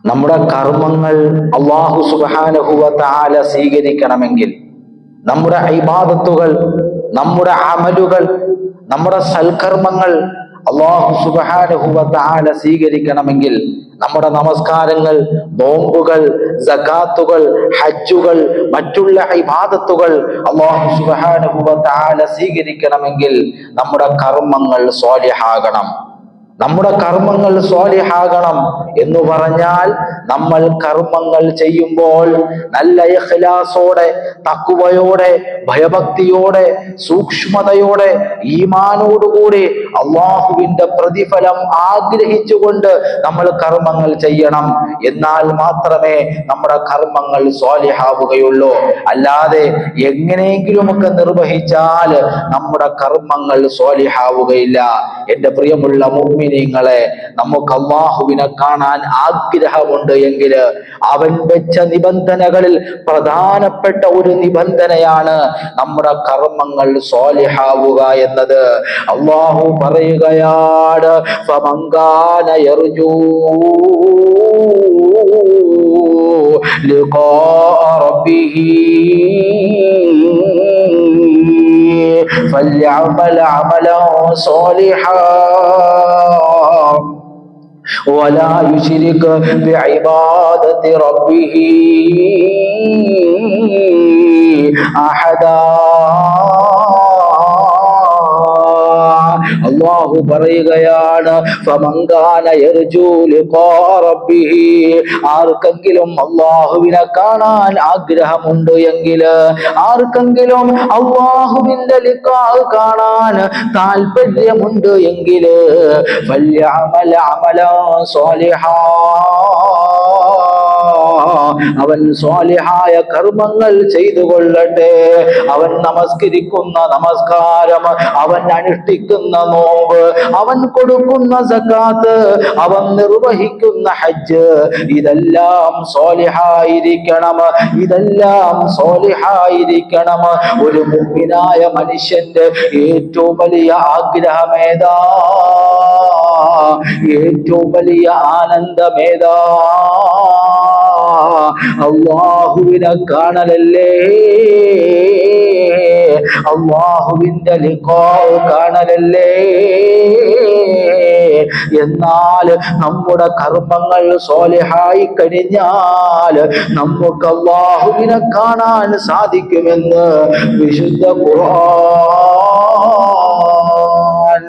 നമ്മുടെ കർമ്മങ്ങൾ അല്ലാഹു സുബ്ഹാനഹു വ തആല സ്വീകരിക്കണമെങ്കിൽ, നമ്മുടെ ഇബാദത്തുകൾ, നമ്മുടെ അമലുകൾ, നമ്മുടെ സൽക്കർമ്മങ്ങൾ അല്ലാഹു സുബ്ഹാനഹു വ തആല സ്വീകരിക്കണമെങ്കിൽ, നമ്മുടെ നമസ്കാരങ്ങൾ, നോമ്പുകൾ, സകാത്തുകൾ, ഹജ്ജുകൾ, മറ്റുള്ള ഇബാദത്തുകൾ അല്ലാഹു സുബ്ഹാനഹു വ തആല സ്വീകരിക്കണമെങ്കിൽ നമ്മുടെ കർമ്മങ്ങൾ സ്വാലിഹാകണം. നമ്മുടെ കർമ്മങ്ങൾ സ്വാലിഹാകണം എന്ന് പറഞ്ഞാൽ നമ്മൾ കർമ്മങ്ങൾ ചെയ്യുമ്പോൾ നല്ല ഇഖ്ലാസോടെ, തഖ്വയോടെ, ഭയഭക്തിയോടെ, സൂക്ഷ്മതയോടെ, ഈമാനോടുകൂടി അല്ലാഹുവിന്റെ പ്രതിഫലം ആഗ്രഹിച്ചുകൊണ്ട് നമ്മൾ കർമ്മങ്ങൾ ചെയ്യണം. എന്നാൽ മാത്രമേ നമ്മുടെ കർമ്മങ്ങൾ സ്വാലിഹാവുകയുള്ളൂ. അല്ലാതെ എങ്ങനെയെങ്കിലുമൊക്കെ നിർവഹിച്ചാൽ നമ്മുടെ കർമ്മങ്ങൾ സ്വാലിഹാവുകയില്ല. എന്റെ പ്രിയമുള്ള മുഅ്മിനീങ്ങളെ, നമുക്ക് അല്ലാഹുവിനെ കാണാൻ ആഗ്രഹമുണ്ട് എങ്കിൽ അവൻ വെച്ച നിബന്ധനകളിൽ പ്രധാനപ്പെട്ട ഒരു നിബന്ധനയാണ് നമ്മുടെ കർമ്മങ്ങൾ സ്വാലിഹാവുക എന്നത്. അല്ലാഹു പറയുകയാണ്, ഫമൻ കാന യർജൂ ലിഖാഅ റബ്ബിഹി فليعمل عملا صالحا ولا يشرك بعبادة ربه أحدا. അല്ലാഹു പറയുകയാണ്, ഫമൻ കാന യർജൂ ലിഖാഅ റബ്ബിഹി, ആർക്കെങ്കിലും അല്ലാഹുവിനെ കാണാൻ ആഗ്രഹമുണ്ട് എങ്കിൽ, ആർക്കെങ്കിലും അല്ലാഹുവിന്റെ ലിഖാഅ കാണാൻ താല്പര്യമുണ്ട് എങ്കിൽ, ഫല്യഅമൽ അമലൻ സ്വാലിഹാ, അവൻ സ്വാലിഹായ കർമ്മങ്ങൾ ചെയ്തു കൊള്ളട്ടെ. അവൻ നമസ്കരിക്കുന്ന നമസ്കാരം, അവൻ അനുഷ്ഠിക്കുന്ന നോമ്പ്, അവൻ കൊടുക്കുന്ന സകാത്ത്, അവൻ നിർവഹിക്കുന്ന ഹജ്ജ്, ഇതെല്ലാം സ്വാലിഹായിരിക്കണം. ഇതെല്ലാം സ്വാലിഹായിരിക്കണം. ഒരു മുഅ്മിനായ മനുഷ്യന്റെ ഏറ്റവും വലിയ ആഗ്രഹമേതാ? ഏറ്റവും വലിയ ആനന്ദമേതാ? അല്ലാഹുവിനെ കാണലല്ലേ, അല്ലാഹുവിന്റെ ലിഖാഅ കാണലല്ലേ. എന്നാൽ നമ്മുടെ കർമ്മങ്ങൾ സ്വാലിഹായി കഴിഞ്ഞാൽ നമുക്ക് അല്ലാഹുവിനെ കാണാൻ സാധിക്കുമെന്ന് വിശുദ്ധ ഖുർആൻ